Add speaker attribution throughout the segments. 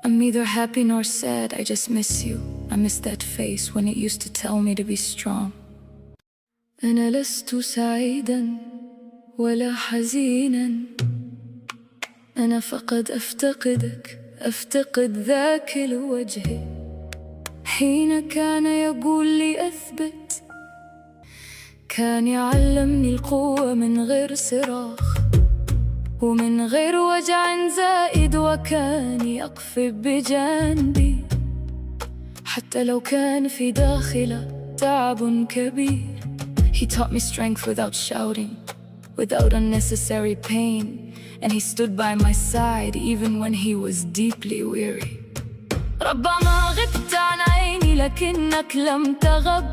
Speaker 1: I'm neither happy nor sad, I just miss you. I miss that face when it used to tell me to be strong. أنا لست سعيدا ولا حزينا، أنا فقط أفتقدك، أفتقد ذاك الوجه. حين كان يقول لي أثبت، كان يعلمني القوة من غير صراخ ومن غير وجع زائد، وكان يقف بجانبي حتى لو كان في داخله تعب كبير. He taught me strength without shouting, without unnecessary pain, and he stood by my side even when he was deeply weary. ربما غبت عن عيني لكنك لم تغب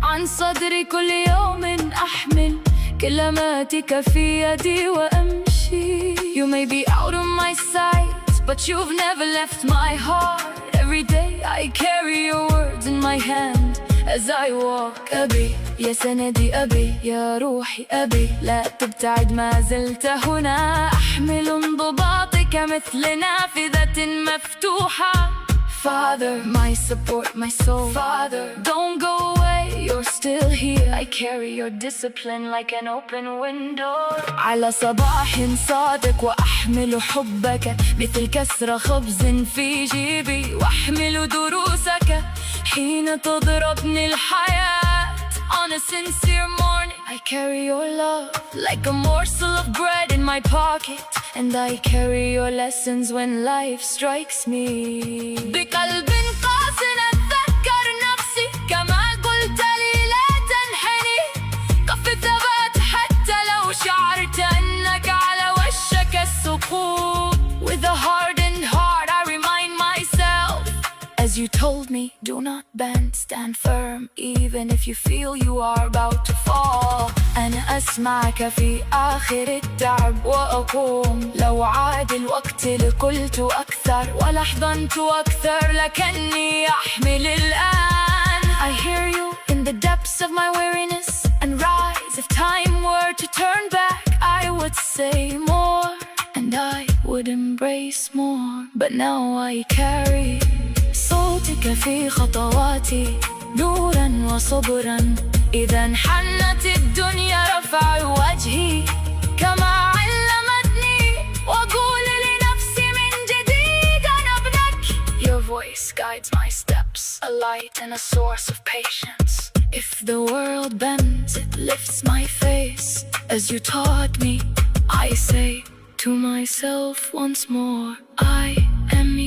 Speaker 1: عن صدري، كل يوم أحمل كلماتك في يدي وأمشي. You may be out of my sight, but you've never left my heart. Every day I carry your words in my hand as I walk. أبي يا سندي، أبي يا روحي، أبي لا تبتعد، ما زلت هنا أحمل انضباطك مثل نافذة مفتوحة. Father, my support, my soul. Father, don't go away, you're still here. I carry your discipline like an open window. على صباح صادق وأحمل حبك مثل كسر خبز في جيبي، وأحمل دروسك حين تضربني الحياة. On a sincere morning, I carry your love like a morsel of bread in my pocket, and I carry your lessons when life strikes me. بقلب قاس أتذكر نفسي كما قلت لي لا تنحني، قف ثبات حتى لو شعرت أنك على وشك السقوط. With a hardened heart I remind myself, as you told me, do not bend, stand firm even if you feel you are about to fall. أنا أسمعك في آخر التعب وأقوم، لو عاد الوقت لقلت أكثر ولحظنت أكثر لكني أحمل الآن. I hear you in the depths of my weariness and rise. If time were to turn back, I would say more and I would embrace more, but now I carry صوتك في خطواتي نورا وصبرا. إذا انحنت الدنيا رفع وجهي كما علمتني، وأقول لنفسي من جديد أنا ابنك. Your voice guides my steps, a light and a source of patience. If the world bends, it lifts my face. As you taught me, I say to myself once more, I am you.